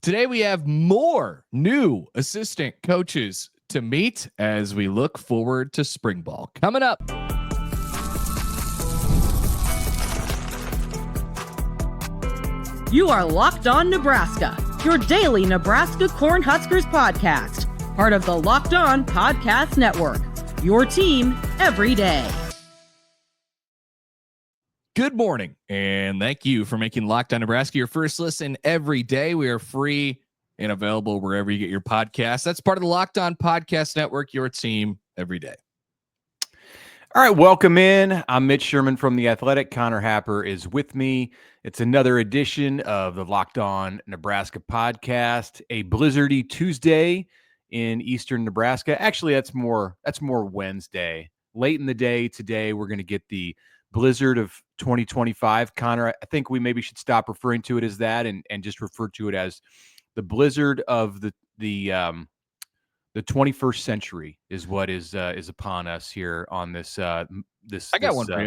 Today we have more new assistant coaches to meet as we look forward to spring ball coming up. You are Locked On Nebraska, your daily Nebraska Cornhuskers podcast, part of the Locked On Podcast Network, your team every day. Good morning, and thank you for making Locked On Nebraska your first listen every day. We are free and available wherever you get your podcasts. That's part of the Locked On Podcast Network, your team every day. All right, welcome in. I'm Mitch Sherman from The Athletic. Connor Happer is with me. It's another edition of the Locked On Nebraska podcast, a blizzardy Tuesday in eastern Nebraska. Actually, that's more Wednesday. Late in the day today, we're going to get the blizzard of 2025. Connor, I think we maybe should stop referring to it as that and just refer to it as the blizzard of the 21st century is what is upon us here on this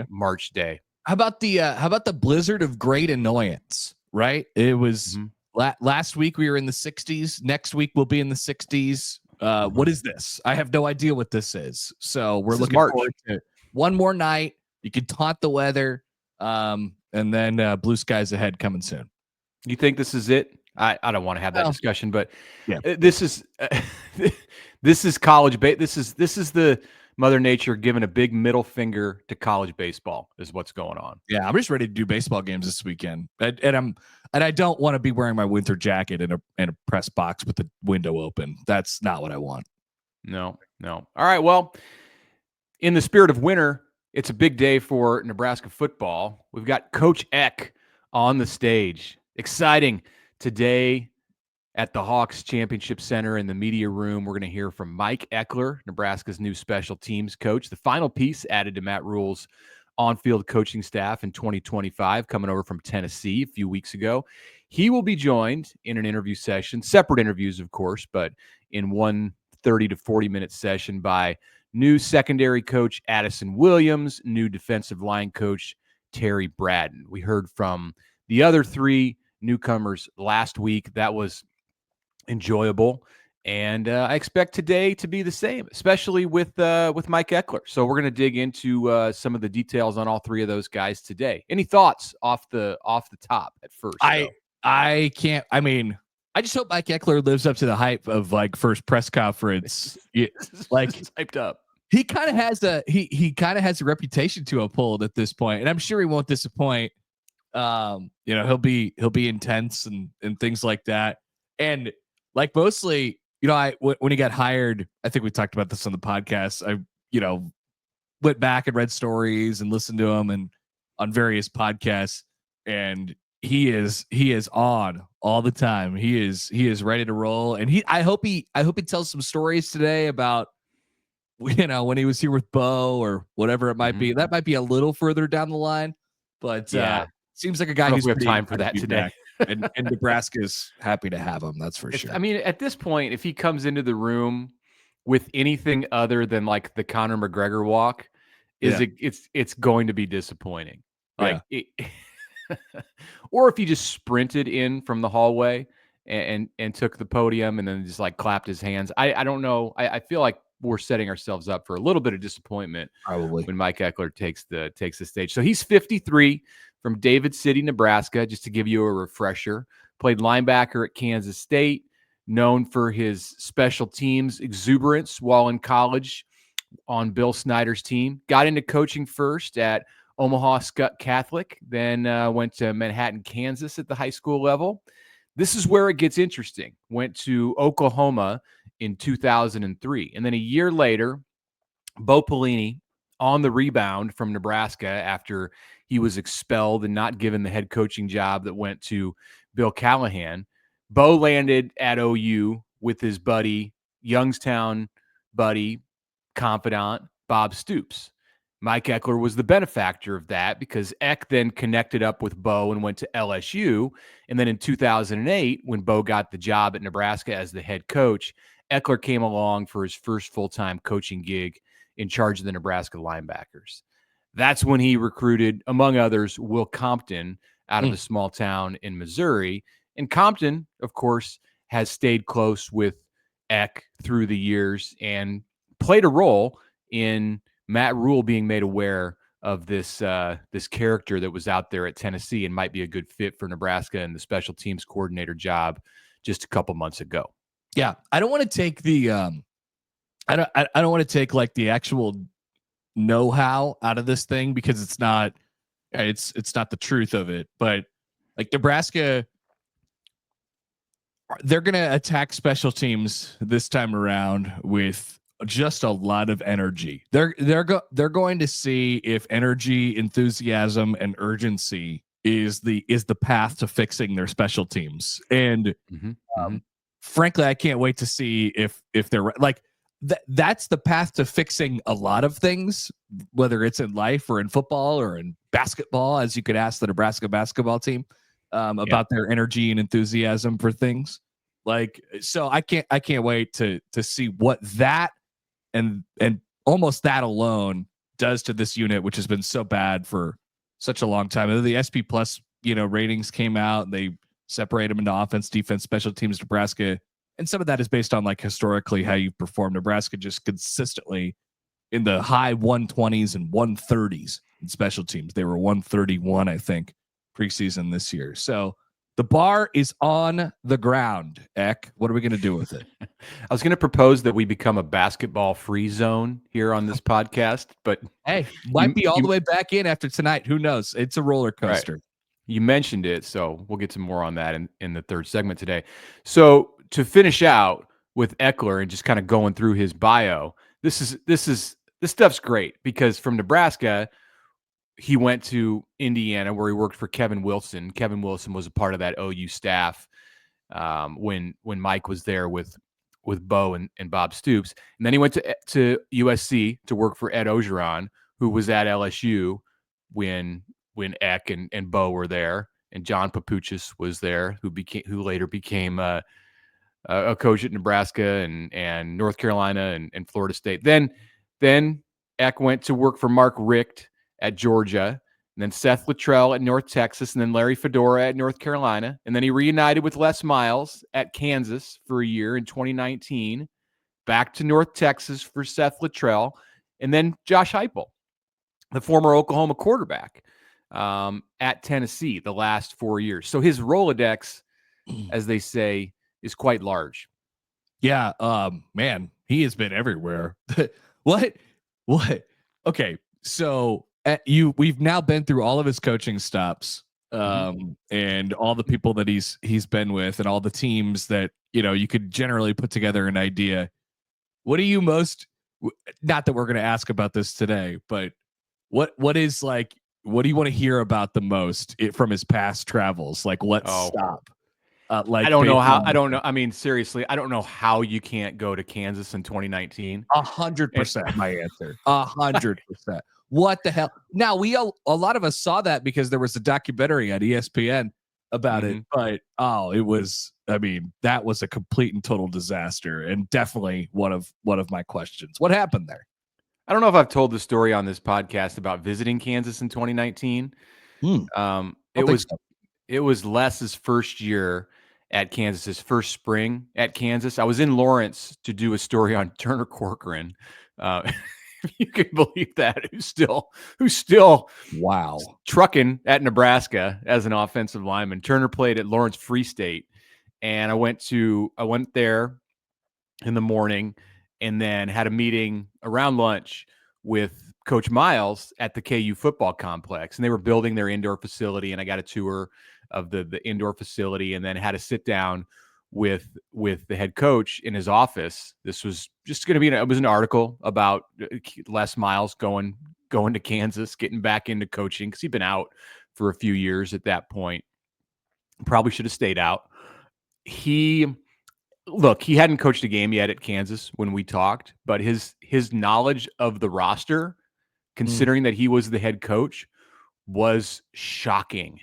March day. How about the blizzard of great annoyance? Right? It was last week we were in the 60s. Next week we'll be in the 60s. What is this? I have no idea what this is. So we're looking forward to one more night. You can taunt the weather, and then blue skies ahead coming soon. You think this is it? I don't want to have that discussion, but yeah. This is college. This is the Mother Nature giving a big middle finger to college baseball is what's going on. Yeah, I'm just ready to do baseball games this weekend, and I don't want to be wearing my winter jacket in a press box with the window open. That's not what I want. No. All right. Well, in the spirit of winter, it's a big day for Nebraska football. We've got Coach Eck on the stage. Exciting today at the Hawks Championship Center in the media room. We're going to hear from Mike Ekeler, Nebraska's new special teams coach, the final piece added to Matt Rule's on-field coaching staff in 2025, coming over from Tennessee a few weeks ago. He will be joined in an interview session, separate interviews, of course, but in one 30 to 40-minute session by new secondary coach Addison Williams, new defensive line coach Terry Bradden. We heard from the other three newcomers last week. That was enjoyable, and I expect today to be the same, especially with Mike Ekeler. So we're going to dig into some of the details on all three of those guys today. Any thoughts off the top at first? I can't. I mean, I just hope Mike Ekeler lives up to the hype of like first press conference. Like hyped up. He kind of has a reputation to uphold at this point, and I'm sure he won't disappoint. He'll be intense and things like that. And like mostly, when he got hired, I think we talked about this on the podcast. I, went back and read stories and listened to him and on various podcasts, and he is on all the time. He is ready to roll. And I hope he tells some stories today about, when he was here with Bo or whatever it might be. That might be a little further down the line, but seems like a guy who's we have time for that today. and Nebraska's happy to have him. That's for sure. I mean, at this point, if he comes into the room with anything other than like the Conor McGregor walk, it's going to be disappointing. Like, or if he just sprinted in from the hallway and took the podium and then just like clapped his hands. I don't know. I feel like we're setting ourselves up for a little bit of disappointment probably when Mike Ekeler takes the stage. So he's 53 from David City, Nebraska, just to give you a refresher. Played linebacker at Kansas State, known for his special teams exuberance while in college on Bill Snyder's team. Got into coaching first at Omaha Skutt Catholic, then went to Manhattan, Kansas at the high school level. This is where it gets interesting. Went to Oklahoma in 2003. And then a year later, Bo Pelini on the rebound from Nebraska after he was expelled and not given the head coaching job that went to Bill Callahan. Bo landed at OU with his buddy, Youngstown buddy, confidant, Bob Stoops. Mike Ekeler was the benefactor of that because Eck then connected up with Bo and went to LSU. And then in 2008, when Bo got the job at Nebraska as the head coach, Eckler came along for his first full-time coaching gig in charge of the Nebraska linebackers. That's when he recruited, among others, Will Compton out of a small town in Missouri And Compton, of course, has stayed close with Eck through the years and played a role in Matt Rule being made aware of this character that was out there at Tennessee and might be a good fit for Nebraska and the special teams coordinator job just a couple months ago. Yeah, I don't want to take the I don't want to take like the actual know-how out of this thing because it's not the truth of it. But like Nebraska, they're gonna attack special teams this time around with just a lot of energy. They're going to see if energy, enthusiasm, and urgency is the path to fixing their special teams. And frankly, I can't wait to see if they're like that's the path to fixing a lot of things, whether it's in life or in football or in basketball, as you could ask the Nebraska basketball team about their energy and enthusiasm for things. Like, so I can't wait to see what that and almost that alone does to this unit, which has been so bad for such a long time. And the SP Plus, ratings came out and they separate them into offense, defense, special teams, Nebraska. And some of that is based on like historically how you perform. Nebraska just consistently in the high 120s and 130s in special teams. They were 131, I think, preseason this year. So the bar is on the ground, Eck. What are we going to do with it? I was going to propose that we become a basketball free zone here on this podcast, but hey, might be all the way back in after tonight. Who knows? It's a roller coaster. Right. You mentioned it, so we'll get some more on that in the third segment today. So to finish out with Eckler and just kind of going through his bio, this stuff's great because from Nebraska, he went to Indiana where he worked for Kevin Wilson. Kevin Wilson was a part of that OU staff when Mike was there with Bo and Bob Stoops. And then he went to USC to work for Ed Ogeron, who was at LSU when Eck and Bo were there, and John Papuchis was there, who later became a coach at Nebraska and North Carolina and Florida State. Then Eck went to work for Mark Richt at Georgia, and then Seth Luttrell at North Texas, and then Larry Fedora at North Carolina. And then he reunited with Les Miles at Kansas for a year in 2019, back to North Texas for Seth Luttrell, and then Josh Heupel, the former Oklahoma quarterback, at Tennessee the last 4 years. So his Rolodex, as they say, is quite large. Yeah, man, he has been everywhere. What? Okay, so we've now been through all of his coaching stops, and all the people that he's been with, and all the teams that you could generally put together an idea. What do you most? Not that we're going to ask about this today, but what is like? What do you want to hear about the most from his past travels? Like, let's stop. Like, I don't know how. I don't know. I mean, seriously, I don't know how you can't go to Kansas in 2019. 100% my answer. 100%. What the hell? Now a lot of us saw that because there was a documentary on ESPN about it, but it was. I mean, that was a complete and total disaster, and definitely one of my questions. What happened there? I don't know if I've told the story on this podcast about visiting Kansas in 2019. It was Les's first year at Kansas, his first spring at Kansas. I was in Lawrence to do a story on Turner Corcoran. If you can believe that, who's still wow trucking at Nebraska as an offensive lineman. Turner played at Lawrence Free State, and I went there in the morning and then had a meeting around lunch with Coach Miles at the KU football complex, and they were building their indoor facility, and I got a tour of the indoor facility and then had a sit down with the head coach in his office. This was just going to be it was an article about Les Miles going to Kansas, getting back into coaching because he'd been out for a few years at that point. Probably should have stayed out. He hadn't coached a game yet at Kansas when we talked, but his knowledge of the roster, considering that he was the head coach, was shocking.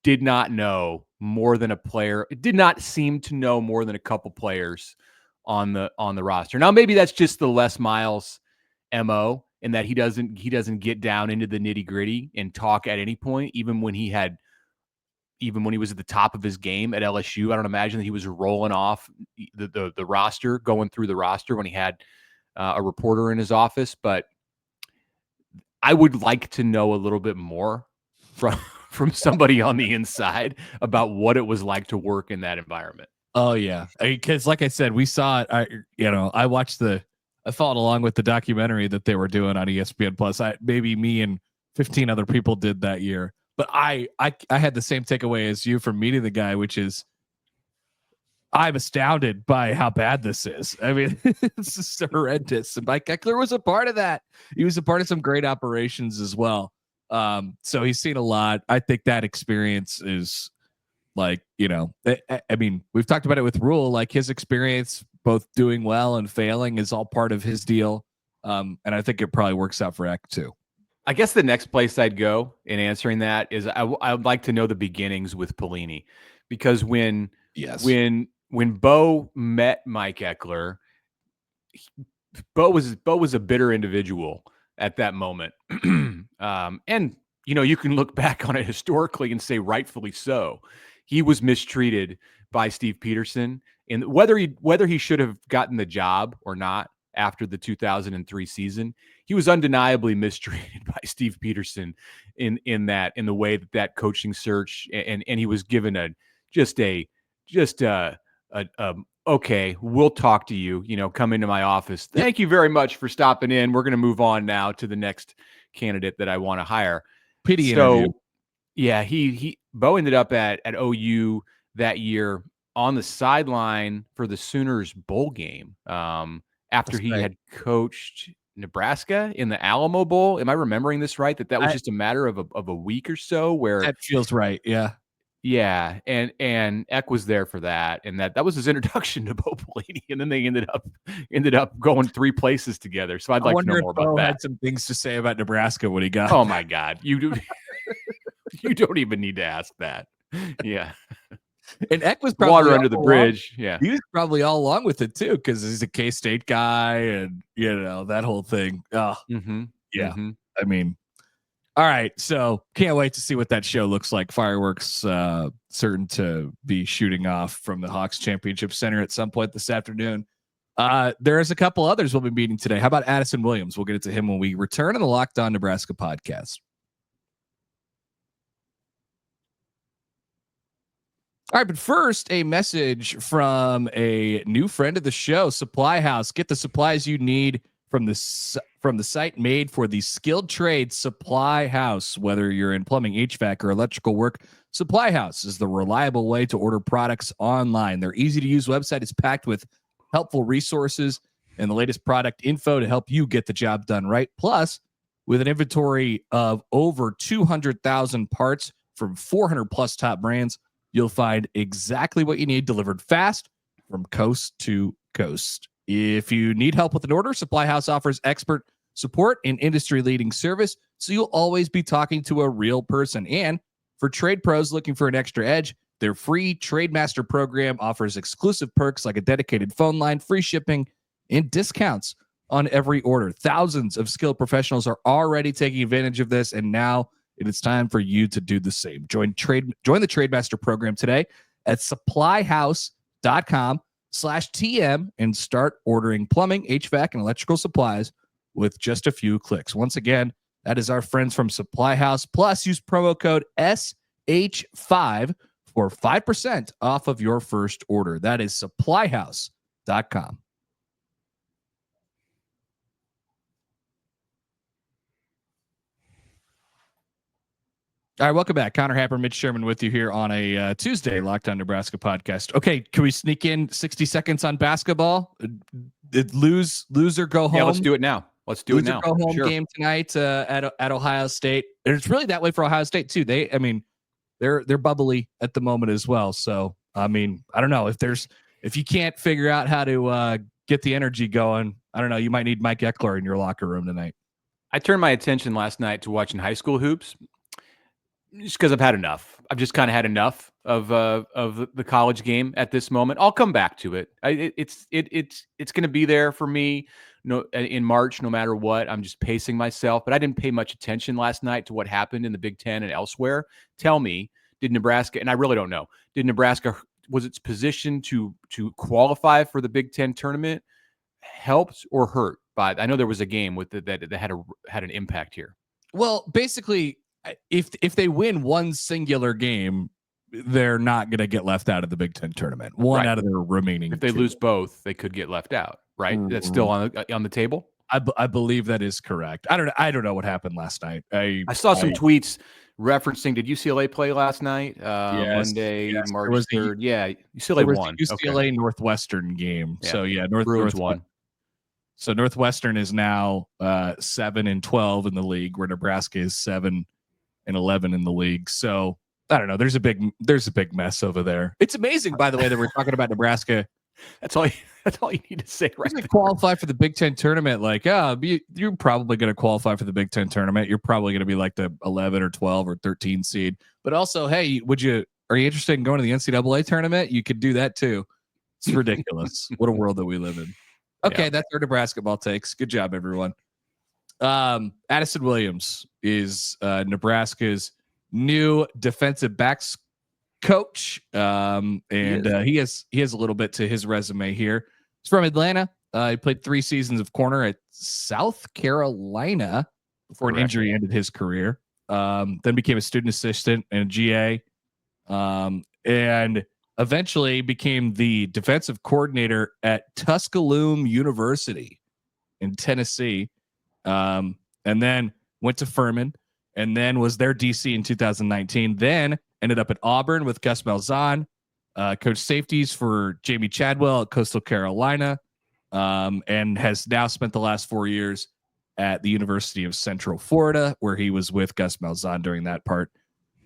Did not know more than a player. It did not seem to know more than a couple players on the roster. Now, maybe that's just the Les Miles MO, in that he doesn't get down into the nitty gritty and talk at any point, even when he had even when he was at the top of his game at LSU. I don't imagine that he was rolling off the roster, going through the roster when he had a reporter in his office. But I would like to know a little bit more from somebody on the inside about what it was like to work in that environment. Oh yeah, because like I said, we saw it. I followed along with the documentary that they were doing on ESPN Plus. Maybe me and 15 other people did that year, but I had the same takeaway as you from meeting the guy, which is I'm astounded by how bad this is. I mean, it's just horrendous. And Mike Ekeler was a part of that. He was a part of some great operations as well. So he's seen a lot. I think that experience is like, I mean, we've talked about it with Rule, like his experience, both doing well and failing, is all part of his deal. And I think it probably works out for Eck too. I guess the next place I'd go in answering that is I would like to know the beginnings with Pelini, because when Bo met Mike Ekeler, Bo was a bitter individual at that moment. And, you can look back on it historically and say rightfully so. He was mistreated by Steve Peterson, and whether he should have gotten the job or not after the 2003 season, he was undeniably mistreated by Steve Peterson in the way that coaching search, and he was given okay, we'll talk to you, come into my office. Thank you very much for stopping in. We're going to move on now to the next candidate that I want to hire. Pity interview. Yeah, Bo ended up at OU that year on the sideline for the Sooners bowl game after he had coached Nebraska in the Alamo Bowl. Am I remembering this right? That was just a matter of a week or so where that feels right. Yeah. Yeah, and Eck was there for that, and that was his introduction to Bo Pelini, and then they ended up going 3 places together. So I'd like to know more about that. Had some things to say about Nebraska when he got. Oh my God, you do. You don't even need to ask that. Yeah, and Eck was probably water under the bridge. Yeah, he was probably all along with it too, because he's a K-State guy, and that whole thing. Oh, yeah. Mm-hmm. I mean. All right, so can't wait to see what that show looks like. Fireworks certain to be shooting off from the Hawks Championship Center at some point this afternoon. There's a couple others we'll be meeting today. How about Addison Williams? We'll get into him when we return on the Locked On Nebraska podcast. All right, but first, a message from a new friend of the show, SupplyHouse. Get the supplies you need from the site made for the skilled trade, SupplyHouse. Whether you're in plumbing, HVAC, or electrical work, SupplyHouse is the reliable way to order products online. Their easy-to-use website is packed with helpful resources and the latest product info to help you get the job done right. Plus, with an inventory of over 200,000 parts from 400-plus top brands, you'll find exactly what you need delivered fast from coast to coast. If you need help with an order, SupplyHouse offers expert support and industry-leading service, so you'll always be talking to a real person. And for trade pros looking for an extra edge, their free TradeMaster program offers exclusive perks like a dedicated phone line, free shipping, and discounts on every order. Thousands of skilled professionals are already taking advantage of this, and now it is time for you to do the same. Join the TradeMaster program today at supplyhouse.com/TM and start ordering plumbing, HVAC, and electrical supplies with just a few clicks. Once again, that is our friends from SupplyHouse. Plus, use promo code SH5 for 5% off of your first order. That is supplyhouse.com. All right, welcome back. Connor Happer, Mitch Sherman with you here on a Tuesday Locked On Nebraska podcast. Okay, can we sneak in 60 seconds on basketball? Lose or go home? Yeah, let's do it now. Go home game tonight at Ohio State. And it's really that way for Ohio State too. They're bubbly at the moment as well. So I mean, I don't know if you can't figure out how to get the energy going. I don't know. You might need Mike Ekeler in your locker room tonight. I turned my attention last night to watching high school hoops. Just because I've had enough. I've just kind of had enough of the college game at this moment. I'll come back to it. It's going to be there for me. In March, no matter what. I'm just pacing myself. But I didn't pay much attention last night to what happened in the Big Ten and elsewhere. Tell me, Did Nebraska, and I really don't know, did Nebraska, was its position to qualify for the Big Ten tournament helped or hurt by? I know there was a game with that had an impact here. Well, basically, if they win one singular game, they're not going to get left out of the Big Ten tournament. One out of their remaining. If they lose both, they could get left out. Right? That's still on the table. I believe that is correct. I don't know what happened last night. I saw some tweets referencing. Did UCLA play last night? Monday, March 3rd. Yeah, UCLA won. UCLA Northwestern game. Yeah. So Bruins won. So Northwestern is now 7-12 in the league, where Nebraska is 7-11 in the league. So I don't know. There's a big mess over there. It's amazing, by the way, that we're talking about Nebraska. That's all you need to say, right? To qualify for the Big Ten tournament, like, you're probably going to qualify for the Big Ten tournament. You're probably going to be like the 11 or 12 or 13 seed. But also, hey, are you interested in going to the NCAA tournament? You could do that too. It's ridiculous. What a world that we live in. Okay, that's our Nebrasketball takes. Good job, everyone. Addison Williams is Nebraska's new defensive backs coach, and he has a little bit to his resume here. He's from Atlanta. He played 3 seasons of corner at South Carolina before an injury ended his career. Then became a student assistant and a GA, and eventually became the defensive coordinator at Tuscaloosa University in Tennessee, and then went to Furman, and then was their DC in 2019. Then ended up at Auburn with Gus Malzahn, coach safeties for Jamie Chadwell at Coastal Carolina, and has now spent the last 4 years at the University of Central Florida, where he was with Gus Malzahn during that part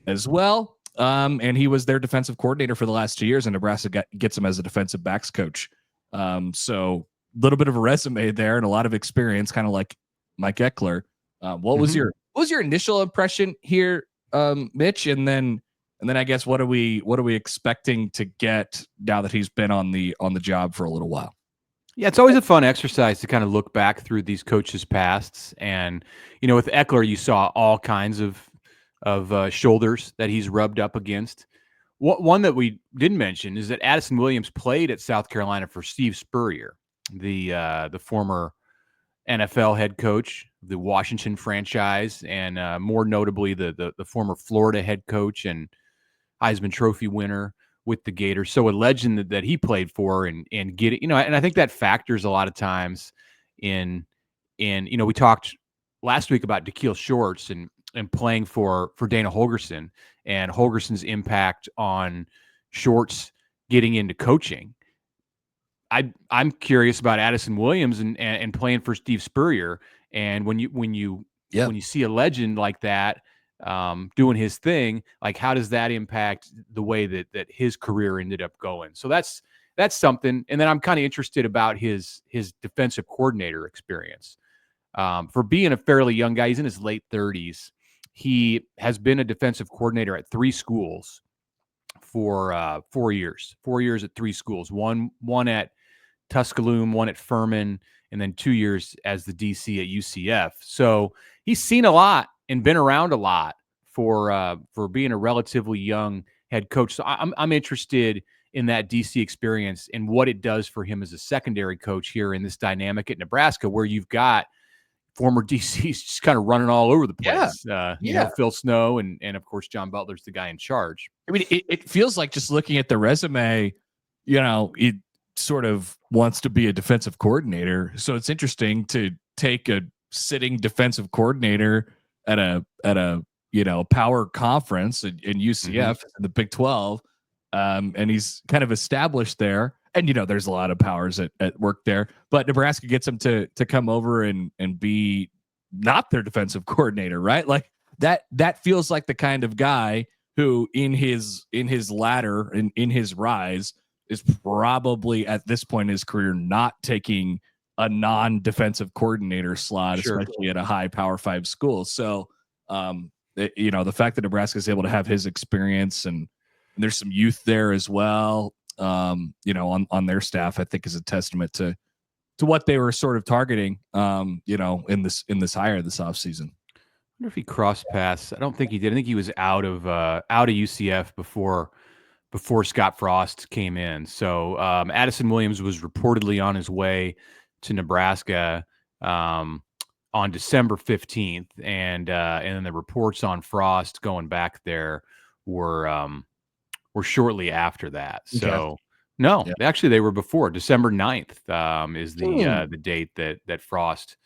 as well. And he was their defensive coordinator for the last 2 years, and Nebraska gets him as a defensive backs coach. So a little bit of a resume there and a lot of experience, kind of like Mike Ekeler. What was your initial impression here, Mitch? And then I guess what are we expecting to get now that he's been on the job for a little while? Yeah, it's always a fun exercise to kind of look back through these coaches' pasts, and with Eckler, you saw all kinds of shoulders that he's rubbed up against. One that we didn't mention is that Addison Williams played at South Carolina for Steve Spurrier, the former NFL head coach of the Washington franchise, and more notably the former Florida head coach and Heisman Trophy winner with the Gators. So a legend that he played for and get it, and I think that factors a lot of times in we talked last week about Da'Keil Shorts and playing for Dana Holgorsen and Holgerson's impact on Shorts getting into coaching. I'm curious about Addison Williams and playing for Steve Spurrier. And when you see a legend like that doing his thing, like, how does that impact the way that his career ended up going? So that's something. And then I'm kind of interested about his defensive coordinator experience. For being a fairly young guy, he's in his late 30s. He has been a defensive coordinator at 3 schools for 4 years. 4 years at 3 schools. One at Tuscaloosa, one at Furman, and then 2 years as the DC at UCF. So he's seen a lot and been around a lot for being a relatively young head coach. So I'm interested in that DC experience and what it does for him as a secondary coach here in this dynamic at Nebraska, where you've got former DCs just kind of running all over the place. Phil Snow and of course John Butler's the guy in charge. I mean, it feels like, just looking at the resume, it sort of wants to be a defensive coordinator. So it's interesting to take a sitting defensive coordinator at a power conference in UCF in the Big 12, and he's kind of established there. And there's a lot of powers at work there, but Nebraska gets him to come over and be not their defensive coordinator, right? Like that feels like the kind of guy who in his ladder and in his rise is probably at this point in his career not taking a non-defensive coordinator slot, especially at a high Power 5 school. So, the fact that Nebraska is able to have his experience and there's some youth there as well, on their staff, I think is a testament to what they were sort of targeting, in this hire this offseason. wonder if he crossed paths. I don't think he did. I think he was out of UCF before Scott Frost came in. So Addison Williams was reportedly on his way to Nebraska on December 15th, and then the reports on Frost going back there were shortly after that. So no, actually they were before. December 9th is the date that Frost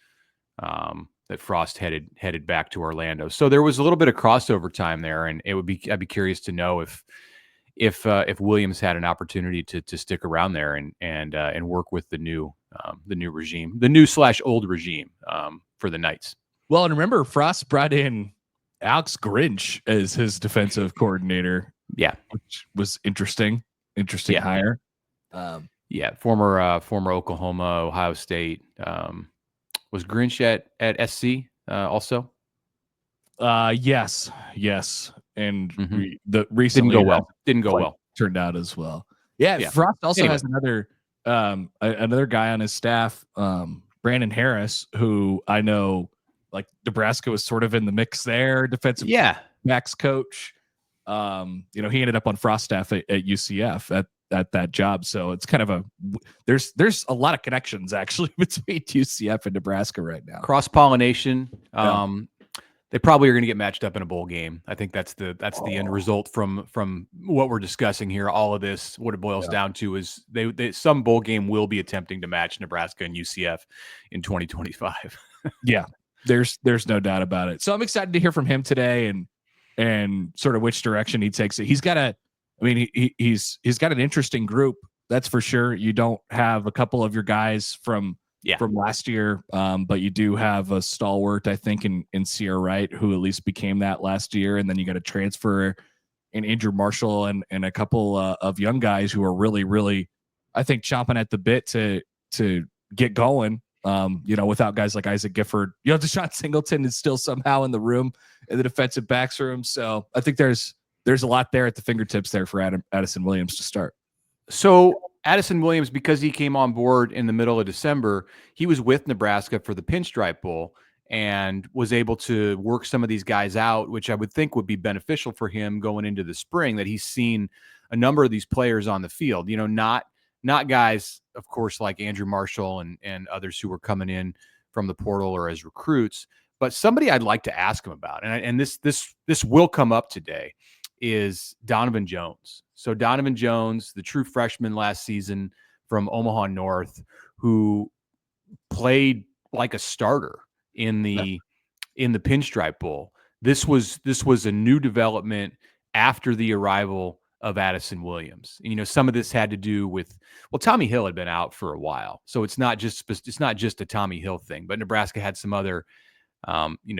headed back to Orlando. So there was a little bit of crossover time there, and I'd be curious to know if Williams had an opportunity to stick around there and work with the new regime, the new / old regime for the Knights. Well, and remember, Frost brought in Alex Grinch as his defensive coordinator. Yeah, which was interesting hire. Former Oklahoma, Ohio State. Was Grinch at SC also? Yes, and recently didn't go well. Turned out as well. Yeah. Frost also has another guy on his staff, Brandon Harris, who I know, like, Nebraska was sort of in the mix there, defensive backs coach. He ended up on Frost staff at UCF at that job. So it's kind of there's a lot of connections actually between UCF and Nebraska right now. Cross-pollination. They probably are going to get matched up in a bowl game. I think that's the end result from what we're discussing here. All of this, what it boils down to is some bowl game will be attempting to match Nebraska and UCF in 2025. Yeah, there's no doubt about it. So I'm excited to hear from him today and sort of which direction he takes it. He's got he's got an interesting group, that's for sure. You don't have a couple of your guys from last year, but you do have a stalwart, I think, in Sierra Wright, who at least became that last year, and then you got a transfer in Andrew Marshall and a couple of young guys who are really, really, I think, chomping at the bit to get going. Without guys like Isaac Gifford, Deshaun Singleton is still somehow in the room, in the defensive backs room. So I think there's a lot there at the fingertips there for Addison Williams to start. So Addison Williams, because he came on board in the middle of December, he was with Nebraska for the Pinstripe Bowl and was able to work some of these guys out, which I would think would be beneficial for him going into the spring, that he's seen a number of these players on the field, not guys, of course, like Andrew Marshall and others who were coming in from the portal or as recruits, but somebody I'd like to ask him about, and this will come up today, is Donovan Jones. So Donovan Jones, the true freshman last season from Omaha North, who played like a starter in the Pinstripe Bowl. This was a new development after the arrival of Addison Williams. Some of this had to do with, Tommy Hill had been out for a while, so it's not just a Tommy Hill thing, but Nebraska had some other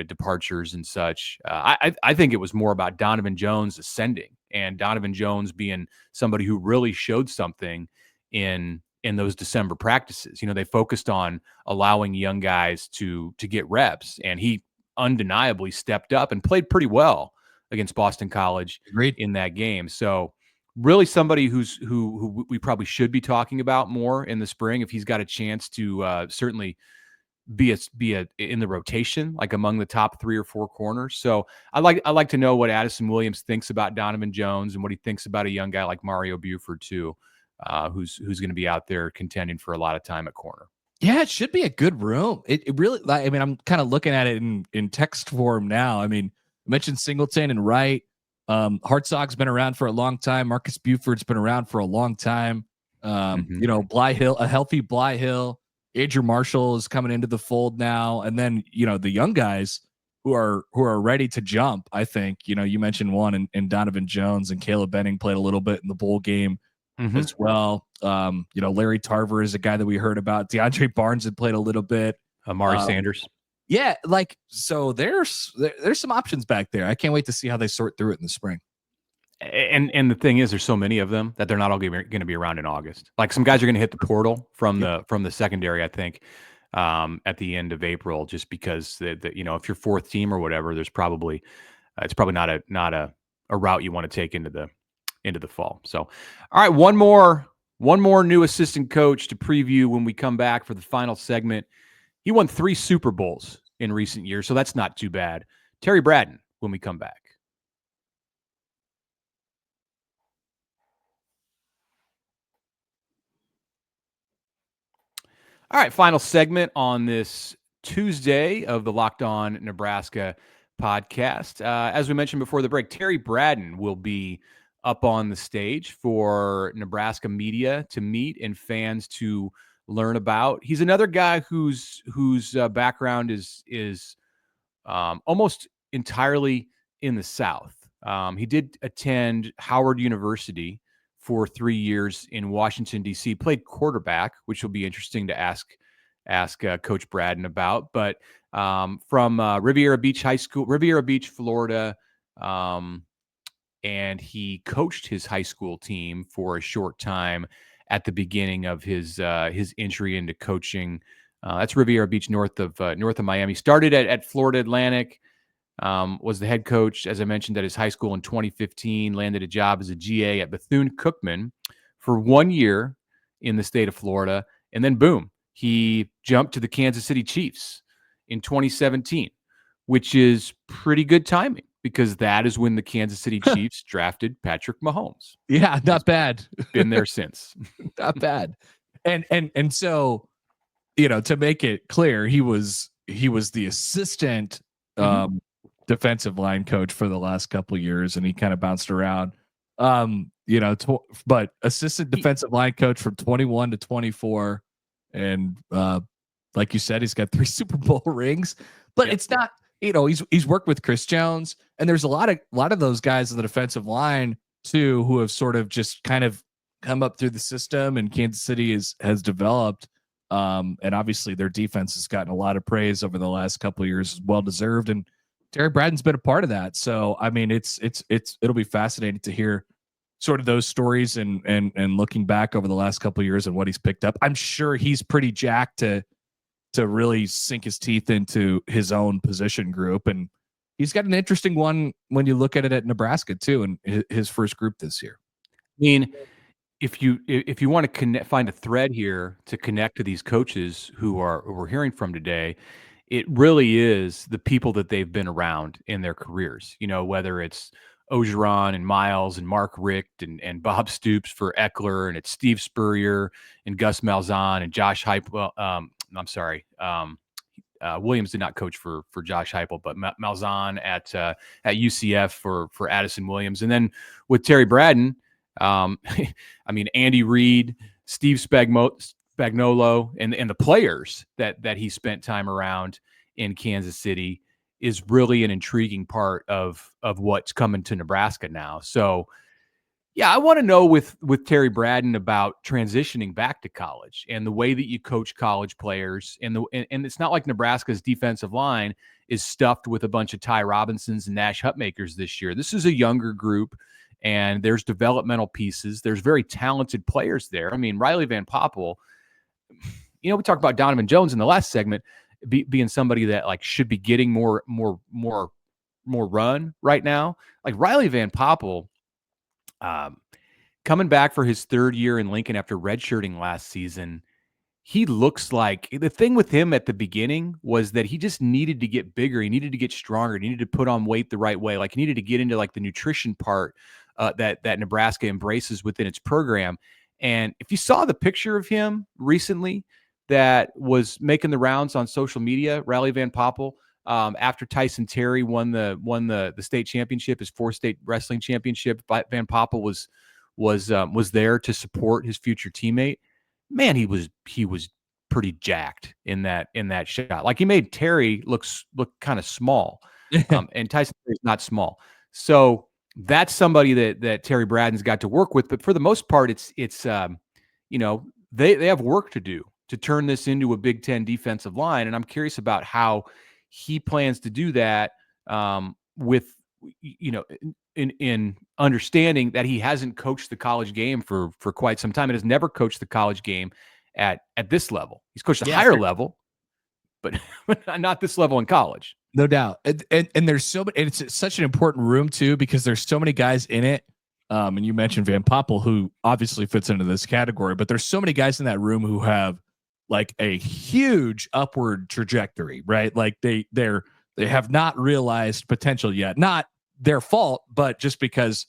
departures and such. I think it was more about Donovan Jones ascending and Donovan Jones being somebody who really showed something in those December practices. They focused on allowing young guys to get reps, and he undeniably stepped up and played pretty well against Boston College in that game. So really somebody who we probably should be talking about more in the spring, if he's got a chance to certainly be in the rotation, like among the top 3 or 4 corners. So I like to know what Addison Williams thinks about Donovan Jones and what he thinks about a young guy like Mario Buford too, who's going to be out there contending for a lot of time at corner. Yeah, it should be a good room. It really, I'm kind of looking at it in text form now. I mentioned Singleton and Wright. Hartzog's been around for a long time. Marcus Buford's been around for a long time. Bly Hill, a healthy Bly Hill. Andrew Marshall is coming into the fold now. And then, the young guys who are ready to jump, I think, you mentioned one and Donovan Jones, and Caleb Benning played a little bit in the bowl game as well. Larry Tarver is a guy that we heard about. DeAndre Barnes had played a little bit. Amari Sanders. Yeah. So there's some options back there. I can't wait to see how they sort through it in the spring. And the thing is, there's so many of them that they're not all going to be around in August. Like, some guys are going to hit the portal from the secondary, I think, at the end of April, just because if you're fourth team or whatever, there's probably it's probably not a route you want to take into the fall. So, all right, one more new assistant coach to preview when we come back for the final segment. He won 3 Super Bowls in recent years, so that's not too bad Terry Bradden when we come back. All right, final segment on this Tuesday of the Locked On Nebraska podcast. As we mentioned before the break, Terry Bradden will be up on the stage for Nebraska media to meet and fans to learn about. He's another guy whose background is almost entirely in the South. He did attend Howard University for 3 years in Washington, D.C., played quarterback, which will be interesting to ask Coach Bradden about. But from Riviera Beach High School, Riviera Beach, Florida, and he coached his high school team for a short time at the beginning of his entry into coaching. That's Riviera Beach, north of Miami. Started at Florida Atlantic. Was the head coach, as I mentioned, at his high school in 2015, landed a job as a GA at Bethune-Cookman for 1 year in the state of Florida. And then, boom, he jumped to the Kansas City Chiefs in 2017, which is pretty good timing because that is when the Kansas City Chiefs drafted Patrick Mahomes. Yeah, not bad. Been there since. Not bad. And so, to make it clear, he was the assistant defensive line coach for the last couple of years, and he kind of bounced around. But assistant defensive line coach from 21 to 24, and like you said, he's got 3 Super Bowl rings. But it's not, he's worked with Chris Jones, and there's a lot of those guys in the defensive line too who have sort of just kind of come up through the system, and Kansas City has developed. And obviously their defense has gotten a lot of praise over the last couple of years, well deserved, and Terry Bradden's been a part of that. So, I mean, it'll be fascinating to hear sort of those stories and looking back over the last couple of years and what he's picked up. I'm sure he's pretty jacked to really sink his teeth into his own position group. And he's got an interesting one when you look at it at Nebraska too, and his first group this year. I mean, if you want to find a thread here to connect to these coaches who we're hearing from today, it really is the people that they've been around in their careers, whether it's Ogeron and Miles and Mark Richt and Bob Stoops for Eckler, and it's Steve Spurrier and Gus Malzahn and Josh Heupel. I'm sorry. Williams did not coach for Josh Heupel, but Malzahn at UCF for Addison Williams. And then with Terry Bradden, I mean, Andy Reid, Steve Spagnuolo, and the players that he spent time around in Kansas City is really an intriguing part of what's coming to Nebraska now. So, yeah, I want to know with Terry Bradden about transitioning back to college and the way that you coach college players. And it's not like Nebraska's defensive line is stuffed with a bunch of Ty Robinsons and Nash Hutmakers this year. This is a younger group, and there's developmental pieces. There's very talented players there. I mean, Riley Van Poppel, we talked about Donovan Jones in the last segment being somebody that like should be getting more run right now. Like Riley Van Poppel, coming back for his 3rd year in Lincoln after redshirting last season, he looks like the thing with him at the beginning was that he just needed to get bigger. He needed to get stronger. He needed to put on weight the right way. Like he needed to get into like the nutrition part that Nebraska embraces within its program. And if you saw the picture of him recently that was making the rounds on social media, Riley Van Poppel, after Tyson Terry won the state championship, his 4th state wrestling championship, Van Poppel was there to support his future teammate. Man, he was pretty jacked in that shot. Like he made Terry look kind of small, and Tyson Terry's not small. So that's somebody that Terry Bradden's got to work with. But for the most part, it's they have work to do to turn this into a Big Ten defensive line, and I'm curious about how he plans to do that with in understanding that he hasn't coached the college game for quite some time and has never coached the college game at this level. He's coached a higher level, but not this level in college. No doubt. And there's so many, and it's such an important room too, because there's so many guys in it. And you mentioned Van Poppel, who obviously fits into this category, but there's so many guys in that room who have like a huge upward trajectory, right? Like they're they have not realized potential yet. Not their fault, but just because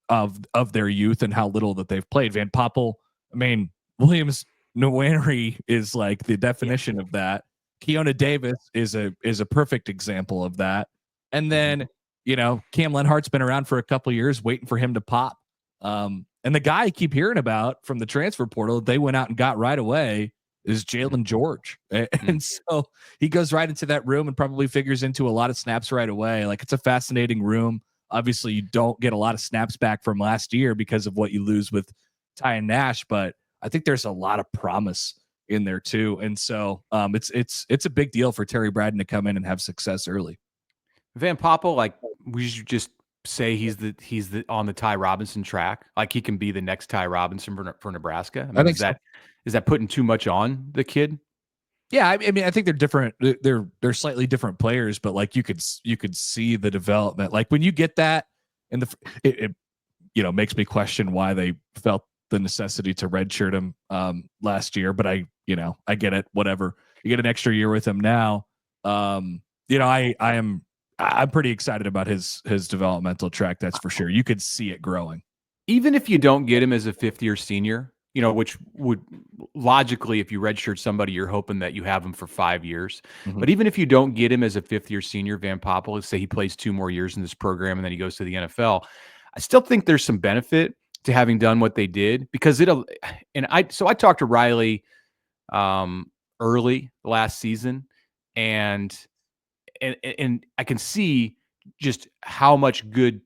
of their youth and how little that they've played. Van Poppel, I mean, Williams Nwaneri is like the definition of that. Keona Davis is a perfect example of that. And then, Cam Lenhart's been around for a couple years, waiting for him to pop. And the guy I keep hearing about from the transfer portal, they went out and got right away, is Jalen George. And so he goes right into that room and probably figures into a lot of snaps right away. Like, it's a fascinating room. Obviously, you don't get a lot of snaps back from last year because of what you lose with Ty and Nash, but I think there's a lot of promise in there too. And so it's a big deal for Terry Bradden to come in and have success early. Van Poppel, like, we should just say he's the on the Ty Robinson track. Like, he can be the next Ty Robinson for Nebraska. I think is that putting too much on the kid? Yeah, I mean, I think they're different. They're slightly different players, but like you could see the development. Like when you get that, and it makes me question why they felt the necessity to redshirt him last year. But I get it. Whatever. You get an extra year with him now. I'm pretty excited about his developmental track. That's for sure. You could see it growing. Even if you don't get him as a fifth-year senior, which would logically, if you redshirt somebody, you're hoping that you have him for 5 years. Mm-hmm. But even if you don't get him as a fifth-year senior, Van Poppel, let's say he plays 2 more years in this program and then he goes to the NFL, I still think there's some benefit to having done what they did, because I talked to Riley early last season, and I can see just how much bigger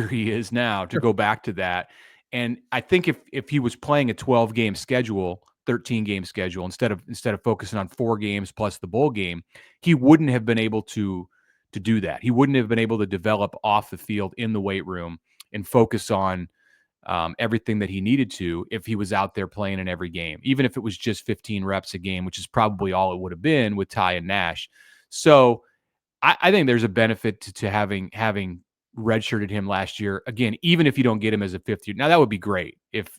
he is now to go back to that. And I think if he was playing a 12-game schedule, 13-game schedule, instead of focusing on 4 games plus the bowl game, he wouldn't have been able to do that. He wouldn't have been able to develop off the field in the weight room and focus on everything that he needed to if he was out there playing in every game, even if it was just 15 reps a game, which is probably all it would have been with Ty and Nash. So I think there's a benefit to having redshirted him last year. Again, even if you don't get him as a fifth year, now that would be great if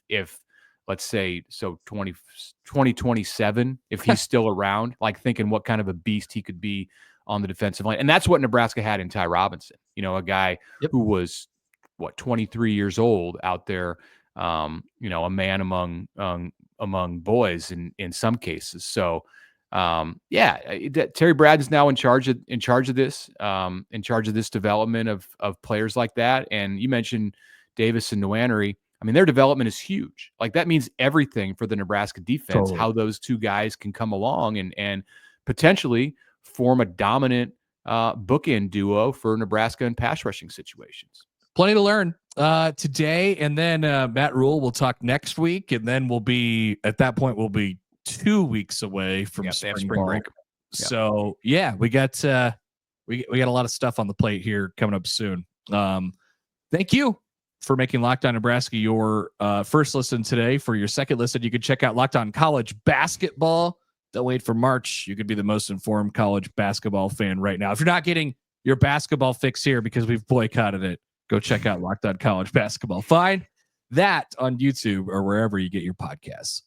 let's say 2027, if he's still around, like thinking what kind of a beast he could be on the defensive line. And that's what Nebraska had in Ty Robinson, a guy who was 23 years old out there, a man among boys in some cases. So Terry Bradden's now in charge of this development of players like that. And you mentioned Davis and Nwaneri. I mean, their development is huge. Like, that means everything for the Nebraska defense, totally. How those two guys can come along and potentially form a dominant bookend duo for Nebraska in pass rushing situations. Plenty to learn today. And then Matt Rule will talk next week. And then we'll be 2 weeks away from spring break. Yep. So we got a lot of stuff on the plate here coming up soon. Thank you for making Locked On Nebraska your first listen today. For your second listen, you can check out Locked On College Basketball. Don't wait for March. You could be the most informed college basketball fan right now. If you're not getting your basketball fix here because we've boycotted it, go check out Locked On College Basketball. Find that on YouTube or wherever you get your podcasts.